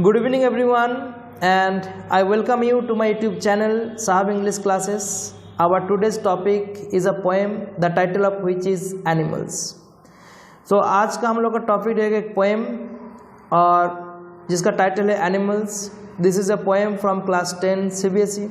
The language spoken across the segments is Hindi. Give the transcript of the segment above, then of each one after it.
Good evening everyone, and I welcome you to my YouTube channel Sahab English Classes. Our today's topic is a poem, the title of which is Animals. So आज का हम लोग का टॉपिक रहेगा एक पोएम और जिसका टाइटल है Animals. This is a poem from class 10 CBSE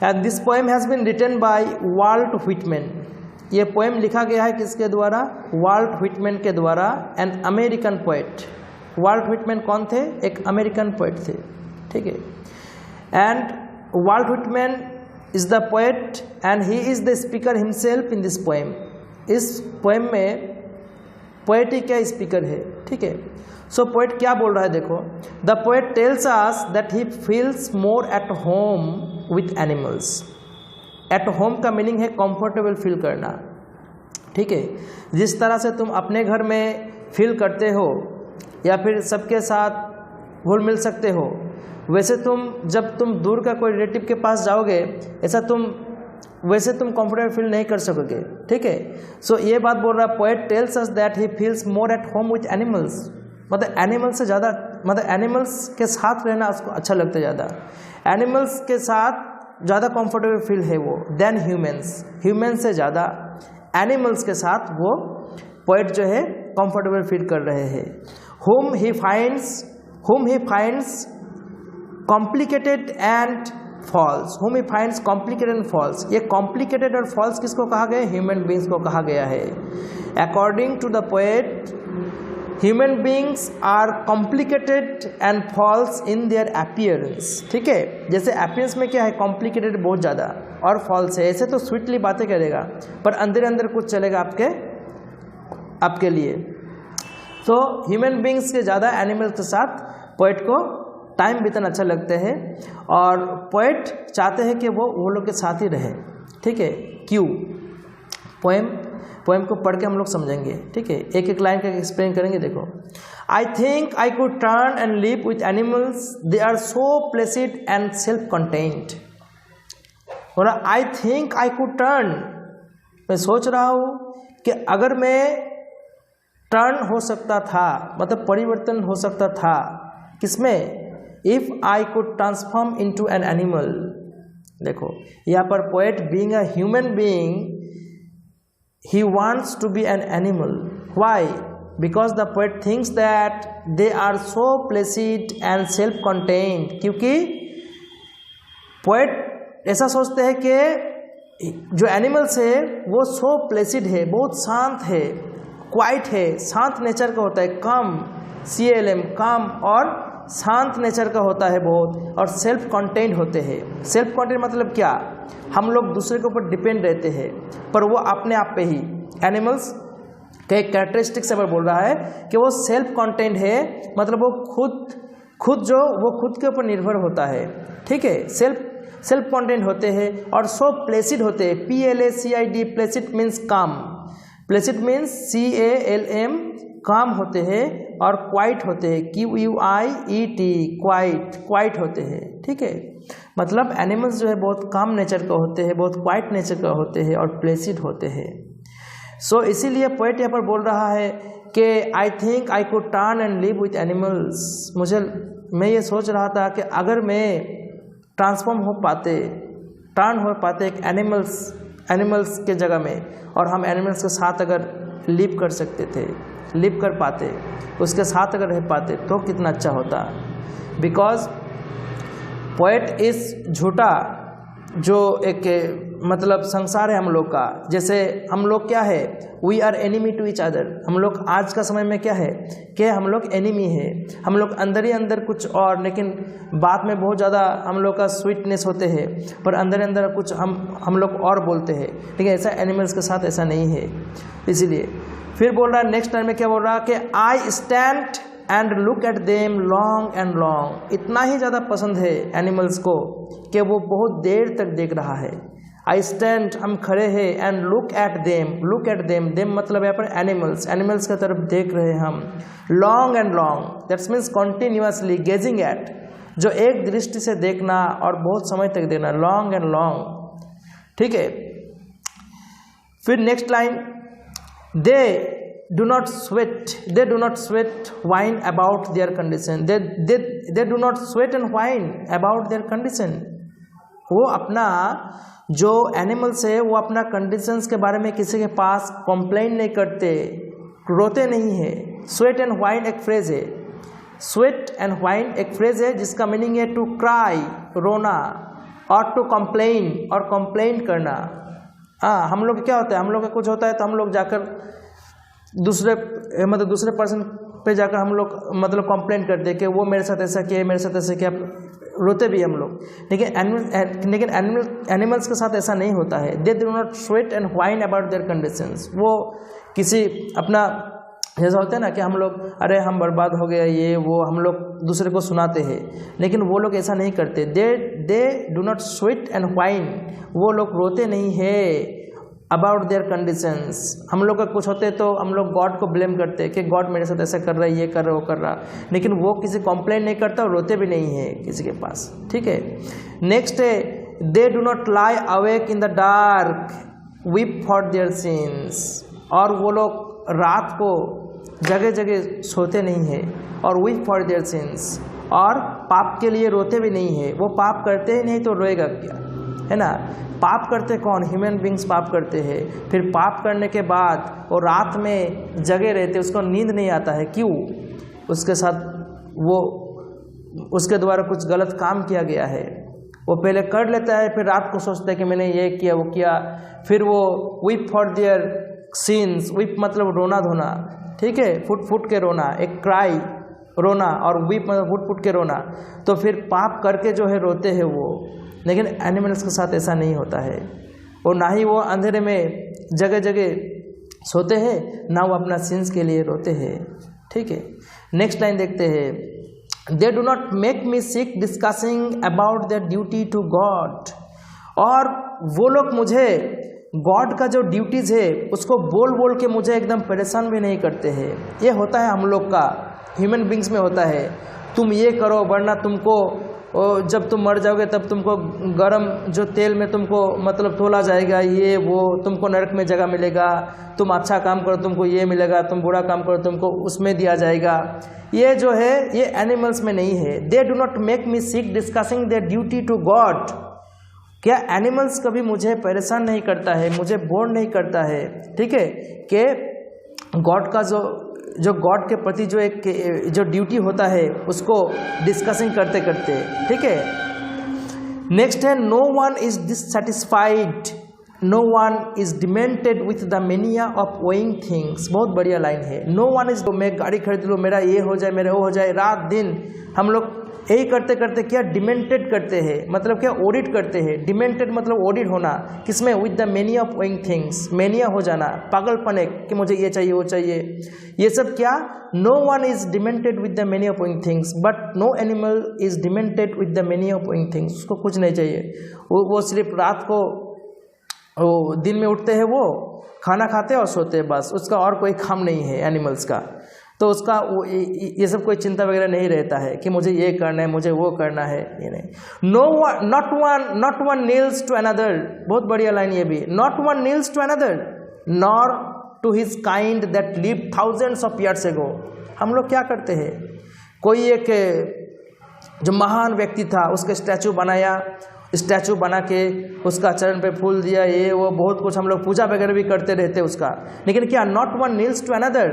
and this poem has been written by Walt Whitman. ये पोएम लिखा गया है किसके द्वारा? वाल्ट व्हिटमैन के द्वारा, an American poet. Walt Whitman कौन थे? एक अमेरिकन पोएट थे, ठीक है. And Walt Whitman is the poet and he is the speaker himself in this poem. इस पोएम में पोएट ही क्या स्पीकर है, ठीक है. सो पोएट क्या बोल रहा है देखो. The poet tells us that he feels more at home with animals. At home का मीनिंग है कंफर्टेबल फील करना, ठीक है. जिस तरह से तुम अपने घर में फील करते हो या फिर सबके साथ घुल मिल सकते हो, वैसे तुम जब तुम दूर का कोई रिलेटिव के पास जाओगे वैसे तुम कंफर्टेबल फील नहीं कर सकोगे, ठीक है. सो ये बात बोल रहा है poet tells us that he feels more at home with animals. मतलब एनिमल्स से ज़्यादा, मतलब एनिमल्स के साथ रहना उसको अच्छा लगता है ज़्यादा. एनिमल्स के साथ ज़्यादा कंफर्टेबल फील है वो देन ह्यूमन्स. ह्यूमन्स से ज़्यादा एनिमल्स के साथ वो पोएट जो है कंफर्टेबल फील कर रहे हैं. whom he finds complicated and false. whom he finds complicated and false. ये complicated और false किसको कहा गया है? ह्यूमन बींग्स को कहा गया है. according to the poet, human beings are complicated and false in their appearance. ठीक है, जैसे appearance में क्या है? complicated बहुत ज़्यादा और false है. ऐसे तो sweetly बातें करेगा पर अंदर अंदर कुछ चलेगा आपके लिए. तो ह्यूमन बींग्स के ज़्यादा एनिमल्स के साथ पोएट को टाइम बिताना अच्छा लगता है और पोएट चाहते हैं कि वो लोग के साथ ही रहे, ठीक है. क्यों? पोएम को पढ़ के हम लोग समझेंगे, ठीक है. एक एक लाइन का एक्सप्लेन करेंगे. देखो, I think I could turn and live with animals, they are so placid and self contained. और I think I could turn, मैं सोच रहा हूँ कि अगर मैं टर्न हो सकता था, मतलब परिवर्तन हो सकता था किसमें? If I could transform into an animal. देखो यहाँ पर poet being a human being he wants to be an animal. Why? Because the poet thinks that they are so placid and self-contained. क्योंकि पोएट ऐसा सोचते हैं कि जो एनिमल्स है वो सो प्लेसिड है, बहुत शांत है, क्वाइट है, शांत नेचर का होता है, काम CLM काम और शांत नेचर का होता है बहुत, और सेल्फ कंटेंट होते हैं. सेल्फ कंटेंट मतलब क्या? हम लोग दूसरे के ऊपर डिपेंड रहते हैं पर वो अपने आप पे ही. एनिमल्स का एक कैरेक्टरिस्टिक से बोल रहा है कि वो सेल्फ कंटेंट है, मतलब वो खुद के ऊपर निर्भर होता है, ठीक है. सेल्फ कंटेंट होते हैं और सो प्लेसिड होते हैं. PLACID, प्लेसिड मीन्स काम. प्लेसिड मीन्स CALM, काम होते हैं, और क्वाइट होते हैं, QUIET, क्वाइट होते हैं, ठीक है. मतलब एनिमल्स जो है बहुत काम नेचर का होते हैं, बहुत क्वाइट नेचर का होते हैं और प्लेसिड होते हैं. सो इसीलिए पोएट यहाँ पर बोल रहा है कि आई think I could turn and live with animals. मैं ये सोच रहा था कि अगर मैं ट्रांसफॉर्म टर्न हो पाते एक एनिमल्स के जगह में, और हम एनिमल्स के साथ अगर लिव कर पाते, उसके साथ अगर रह पाते तो कितना अच्छा होता. बिकॉज पोएट इस झूठा जो एक मतलब संसार है हम लोग का, जैसे हम लोग क्या है, we are enemy to each other. हम लोग आज का समय में क्या है कि हम लोग एनिमी है. हम लोग अंदर ही अंदर कुछ और, लेकिन बात में बहुत ज़्यादा हम लोग का स्वीटनेस होते हैं पर अंदर अंदर कुछ हम लोग और बोलते हैं, ठीक है. ऐसा एनिमल्स के साथ ऐसा नहीं है. इसीलिए फिर बोल रहा है नेक्स्ट टाइम में क्या बोल रहा है कि I stand and look at them long and long. इतना ही ज़्यादा पसंद है एनिमल्स को कि वो बहुत देर तक देख रहा है. आई स्टैंड, हम खड़े हैं, and look at them, them मतलब यहाँ पर एनिमल्स की तरफ देख रहे हैं हम. Long and long, that's means continuously gazing at, जो एक दृष्टि से देखना और बहुत समय तक देखना, लॉन्ग एंड लॉन्ग, ठीक है. फिर next line, they do not sweat whine about their condition. They do not sweat and whine about their condition. वो अपना जो एनिमल्स है वो अपना कंडीशंस के बारे में किसी के पास कंप्लेन नहीं करते, रोते नहीं है। स्वेट एंड व्हाइन एक फ्रेज है, स्वेट एंड व्हाइन एक फ्रेज है जिसका मीनिंग है टू क्राई, रोना, और टू कंप्लेन, और कंप्लेन करना। हाँ, हम लोग क्या होता है, हम लोग का कुछ होता है तो हम लोग जाकर दूसरे पर्सन पे जाकर हम लोग मतलब कंप्लेन करते हैं कि वो मेरे साथ ऐसा किया, मेरे साथ ऐसा किया, रोते भी हम लोग। लेकिन एनिमल्स के साथ ऐसा नहीं होता है। They do not sweat and whine about their conditions. वो किसी अपना जैसा होता है ना कि हम लोग अरे हम बर्बाद हो गया ये वो, हम लोग दूसरे को सुनाते हैं, लेकिन वो लोग ऐसा नहीं करते। They do not sweat and whine, वो लोग रोते नहीं है अबाउट देयर कंडीशंस। हम लोग का कुछ होते तो हम लोग गॉड को ब्लेम करते हैं कि गॉड मेरे साथ ऐसा कर रहा है, ये कर रहा है, वो कर रहा, लेकिन वो किसी कंप्लेन नहीं करता और रोते भी नहीं है किसी के पास। ठीक है, नेक्स्ट है they do not lie awake in the dark weep for their since. और वो लोग रात को जगह जगह सोते नहीं है और वीप फॉर देयर सिंस, और पाप के लिए रोते भी नहीं है। वो पाप करते ही नहीं तो रोएगा क्या, है ना। पाप करते कौन, ह्यूमन बींग्स पाप करते हैं। फिर पाप करने के बाद वो रात में जगे रहते, उसको नींद नहीं आता है। क्यों? उसके साथ वो उसके द्वारा कुछ गलत काम किया गया है। वो पहले कर लेता है, फिर रात को सोचता है कि मैंने ये किया वो किया, फिर वो weep for their since. Weep मतलब रोना धोना, ठीक है, फुट फुट के रोना, एक क्राई रोना, और वीप मतलब फुट फुट के रोना। तो फिर पाप करके जो है रोते हैं वो। लेकिन एनिमल्स के साथ ऐसा नहीं होता है। और ना ही वो अंधेरे में जगह जगह सोते हैं, ना वो अपना सिंस के लिए रोते हैं। ठीक है, नेक्स्ट लाइन देखते हैं। They do not make me sick discussing about their duty to God. और वो लोग मुझे गॉड का जो ड्यूटीज़ है उसको बोल बोल के मुझे एकदम परेशान भी नहीं करते हैं। ये होता है हम लोग का, ह्यूमन बींग्स में होता है, तुम ये करो वरना तुमको जब तुम मर जाओगे तब तुमको गरम जो तेल में तुमको मतलब तोला जाएगा, ये वो, तुमको नरक में जगह मिलेगा, तुम अच्छा काम करो तुमको ये मिलेगा, तुम बुरा काम करो तुमको उसमें दिया जाएगा। ये जो है ये एनिमल्स में नहीं है। They do not make me sick discussing their duty to God. क्या एनिमल्स कभी मुझे परेशान नहीं करता है, मुझे बोर नहीं करता है। ठीक है, कि गॉड का जो गॉड के प्रति जो एक जो ड्यूटी होता है उसको डिस्कसिंग करते करते। ठीक है, नेक्स्ट है no one is dissatisfied, no one is demented with the mania of owning things. बहुत बढ़िया लाइन है। नो वन इज, मैं गाड़ी खरीद लूँ, मेरा ये हो जाए, मेरा वो हो जाए, रात दिन हम लोग यही करते करते क्या डिमेंटेड करते हैं, मतलब क्या ऑडिट करते हैं। डिमेंटेड मतलब ऑडिट होना, किसमें, with the mania of owning things, mania हो जाना, पागलपन है कि मुझे ये चाहिए वो चाहिए, ये सब क्या। No one is demented with the mania of owning things but no animal is demented with the mania of owning things. उसको कुछ नहीं चाहिए, वो सिर्फ रात को दिन में उठते हैं, वो खाना खाते हैं और सोते हैं, बस उसका और कोई काम नहीं है एनिमल्स का। तो उसका ये सब कोई चिंता वगैरह नहीं रहता है कि मुझे ये करना है, मुझे वो करना है, ये नहीं। Not one kneels to another. बहुत बढ़िया लाइन ये भी। Not one kneels to another nor to his kind that live thousands of years ago. हम लोग क्या करते हैं, कोई एक जो महान व्यक्ति था उसके स्टैचू बनाया, स्टैचू बना के उसका चरण पे फूल दिया, ये वो बहुत कुछ हम लोग पूजा वगैरह भी करते रहते उसका। लेकिन क्या, not one kneels to another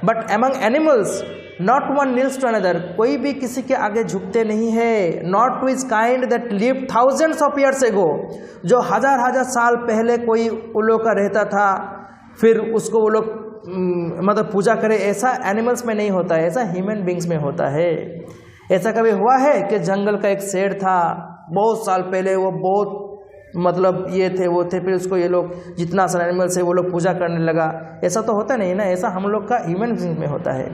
but among animals not one kneels to another. कोई भी किसी के आगे झुकते नहीं है। Not to his kind that live thousands of years ago. जो हजार हजार साल पहले कोई उन लोग का रहता था, फिर उसको वो लोग मतलब पूजा करे, ऐसा एनिमल्स में नहीं होता है, ऐसा ह्यूमन बींग्स में होता है। ऐसा कभी हुआ है कि जंगल का एक शेर था, बहुत साल पहले वो बहुत मतलब ये थे वो थे, फिर उसको ये लोग जितना सारा एनिमल्स है वो लोग पूजा करने लगा, ऐसा तो होता नहीं ना। ऐसा हम लोग का ह्यूमन बींग्स में होता है,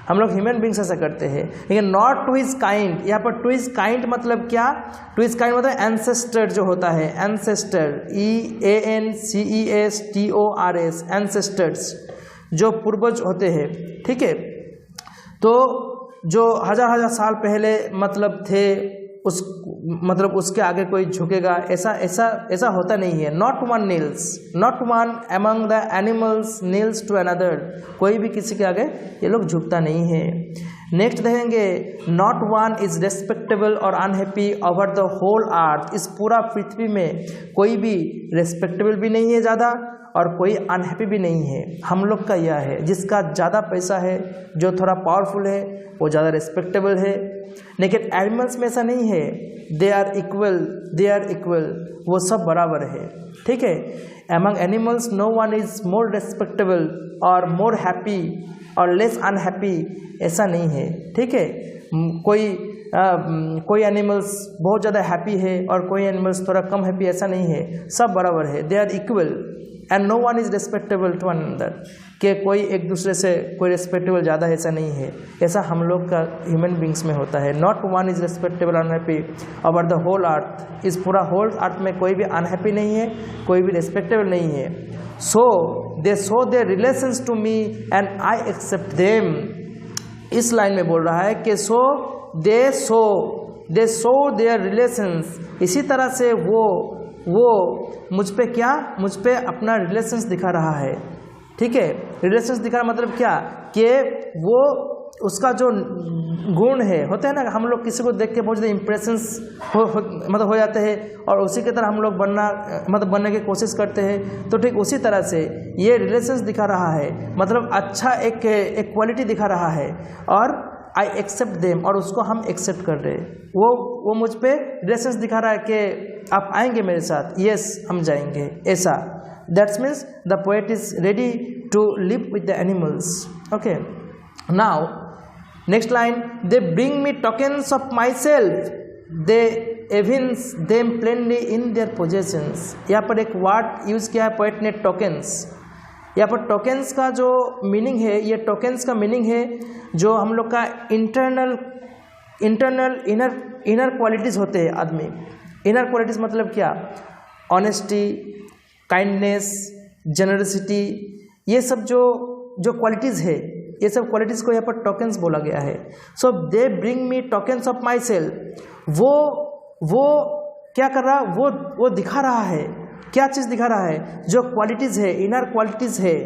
हम लोग ह्यूमन बींग्स ऐसा करते हैं। लेकिन नॉट टू हिज काइंड, यहाँ पर टू हिज काइंड मतलब क्या, टू हिज काइंड मतलब एंसेस्टर जो होता है, एंसेस्टर, EANCESTORS, एंसेस्टर्स जो पूर्वज होते हैं। ठीक है, तो जो हजार हजार साल पहले मतलब थे मतलब उसके आगे कोई झुकेगा, ऐसा ऐसा ऐसा होता नहीं है। Not one kneels, not one among the animals kneels to another, कोई भी किसी के आगे ये लोग झुकता नहीं है। नेक्स्ट देखेंगे, नॉट वन इज रेस्पेक्टेबल और unhappy over the whole earth, इस पूरा पृथ्वी में कोई भी रेस्पेक्टेबल भी नहीं है ज़्यादा और कोई अनहैप्पी भी नहीं है। हम लोग का यह है, जिसका ज़्यादा पैसा है, जो थोड़ा पावरफुल है, वो ज़्यादा रेस्पेक्टेबल है। लेकिन एनिमल्स में ऐसा नहीं है, they are equal, they are equal, वो सब बराबर है। ठीक है, among animals no one is more respectable और मोर हैप्पी और लेस अनहैप्पी, ऐसा नहीं है। ठीक है, कोई एनिमल्स बहुत ज़्यादा हैप्पी है और कोई एनिमल्स थोड़ा कम हैप्पी, ऐसा नहीं है, सब बराबर है। They are equal and no one is respectable to another, कि कोई एक दूसरे से कोई रेस्पेक्टेबल ज़्यादा ऐसा नहीं है। ऐसा हम लोग का ह्यूमन बींग्स में होता है। Not one is respectable unhappy over the whole earth, इस पूरा होल अर्थ में कोई भी अनहैप्पी नहीं है, कोई भी रेस्पेक्टेबल नहीं है। So they show their relations to me and I accept them, इस लाइन में बोल रहा है कि दे शो देयर रिलेशंस, इसी तरह से वो मुझ पे क्या, मुझ पे अपना रिलेशंस दिखा रहा है। ठीक है, रिलेशंस दिखा मतलब क्या, कि वो उसका जो गुण है, होता है ना, हम लोग किसी को देख के बहुत ज़्यादा इम्प्रेशंस हो जाते हैं और उसी की तरह हम लोग बनने की कोशिश करते हैं। तो ठीक उसी तरह से ये रिलेशंस दिखा रहा है, मतलब अच्छा एक क्वालिटी दिखा रहा है। और आई एक्सेप्ट देम, और उसको हम एक्सेप्ट कर रहे हैं। वो मुझ पे रिलेशंस दिखा रहा है कि आप आएंगे मेरे साथ, यस हम जाएंगे, ऐसा। That's means the poet is ready to live with the animals. Okay, now next line, they bring me tokens of myself, they evince them plainly in their possessions. यहाँ पर एक वर्ड यूज़ किया है पोएट ने, टोकन्स। यहाँ पर टोकन्स का जो मीनिंग है, ये टोकन्स का मीनिंग है जो हम लोग का इंटरनल इनर क्वालिटीज़ होते हैं आदमी। इनर क्वालिटीज़ मतलब क्या, ऑनेस्टी, काइंडनेस, जेनरसिटी, ये सब जो क्वालिटीज़ है, ये सब क्वालिटीज़ को यहाँ पर टोकन्स बोला गया है। So they bring me tokens of myself, वो क्या कर रहा, वो दिखा रहा है, क्या चीज़ दिखा रहा है, जो क्वालिटीज़ है, इनर क्वालिटीज़ है,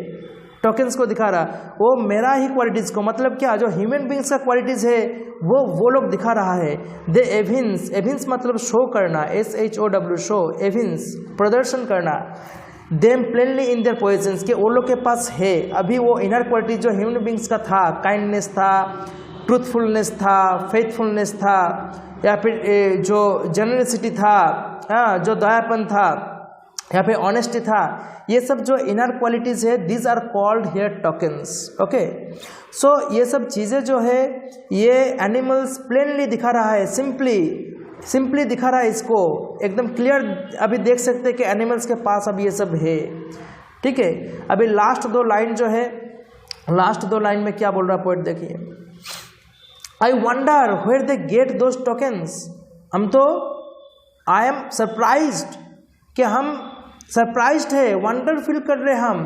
टोकन्स को दिखा रहा, वो मेरा ही क्वालिटीज़ को, मतलब क्या, जो ह्यूमन बींग्स का क्वालिटीज़ है वो लोग दिखा रहा है। दे एविंस मतलब शो करना, SHOW शो, एविंस प्रदर्शन करना। Them plainly in there positions, के वो लोग के पास है अभी वो इनर क्वालिटी जो ह्यूमन बींग्स का था, काइंडनेस था, ट्रूथफुलनेस था, फेथफुलनेस था, या फिर जो जेनरसिटी था, जो दयापन था, या फिर ऑनेस्टी था, ये सब जो इनर क्वालिटीज़ है, these are called here tokens. Okay, so ये सब चीज़ें जो है ये एनिमल्स प्लेनली दिखा रहा है, सिंपली दिखा रहा है, इसको एकदम क्लियर अभी देख सकते हैं कि एनिमल्स के पास अब ये सब है। ठीक है, अभी लास्ट दो लाइन में क्या बोल रहा है पोएट, देखिए, I wonder where they get those tokens. हम तो आई एम सरप्राइज्ड, कि हम सरप्राइज्ड है, वंडर फील कर रहे हम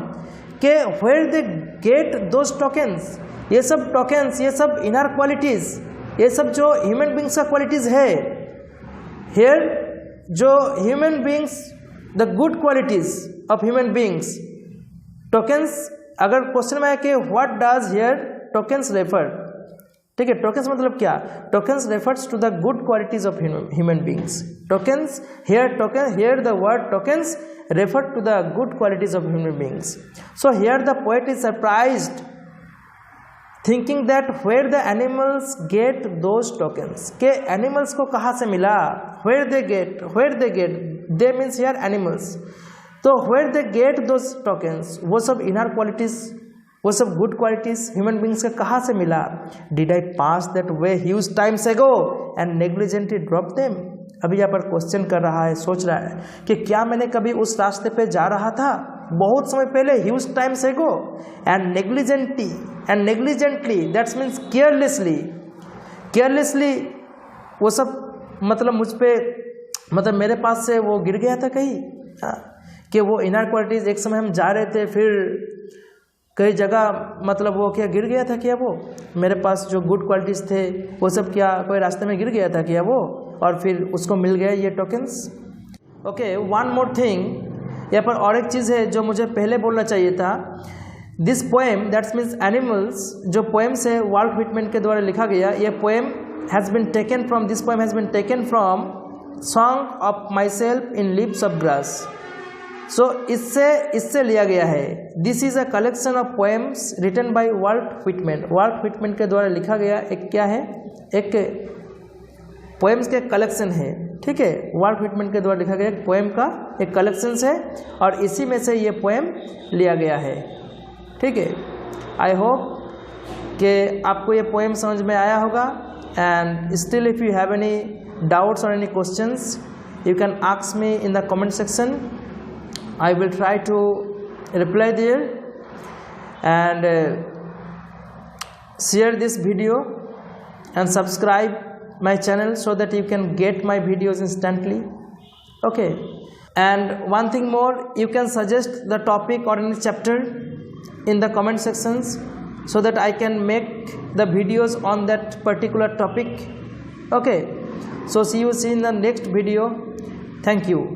कि where they get those tokens, ये सब टोकन्स, ये सब इनर क्वालिटीज़, ये सब जो ह्यूमन बींग्स का क्वालिटीज़ है, हियर जो human beings, the good qualities of human beings, tokens. अगर क्वेश्चन में है कि what does here tokens refer, ठीक है, टोकन्स मतलब क्या, tokens refers to the good qualities of human beings. Tokens here the word tokens refer to the good qualities of human beings. So here the poet is surprised thinking that where the animals get those tokens, के एनिमल्स को कहाँ से मिला, where they get, they means here animals, तो where they get those tokens, वो सब इनर क्वालिटीज, वो सब गुड क्वालिटीज ह्यूमन बींग्स का कहाँ से मिला। Did I pass that way huge times एगो एंड नेग्लिजेंटली ड्रॉप देम। अभी यहाँ पर क्वेश्चन कर रहा है, सोच रहा है कि क्या मैंने कभी उस रास्ते पे जा रहा था बहुत समय पहले, ह्यूज टाइम्स एगो, and negligently that's means carelessly वो सब मतलब मुझ पे, मतलब मेरे पास से वो गिर गया था कहीं, कि वो इनर क्वालिटीज़ एक समय हम जा रहे थे, फिर कई जगह मतलब वो क्या गिर गया था क्या, वो मेरे पास जो गुड क्वालिटीज़ थे वो सब क्या कोई रास्ते में गिर गया था क्या, वो और फिर उसको मिल गया ये tokens. Okay, one more thing, यहाँ पर और एक चीज़ है जो मुझे पहले बोलना चाहिए था। This poem that's means animals, जो पोएम्स है वाल्ट व्हिटमैन के द्वारा लिखा गया, ये poem has been taken from, this poem has been taken from Song of Myself in Leaves of Grass. So इससे लिया गया है। This is a collection of poems written by Walt Whitman. Walt Whitman के द्वारा लिखा गया एक क्या है, एक पोएम्स के कलेक्शन है, ठीक है। वाल्ट व्हिटमैन के द्वारा लिखा गया एक पोएम का एक कलेक्शन है और इसी में से ये पोएम लिया गया है, ठीक है। आई होप कि आपको ये पोएम समझ में आया होगा। And still if you have any doubts और any questions, you can ask me in the comment section. I will try to reply there, and share this video and subscribe my channel so that you can get my videos instantly. Okay, and one thing more, you can suggest the topic or any chapter in the comment sections so that I can make the videos on that particular topic. Okay, so see you in the next video. Thank you.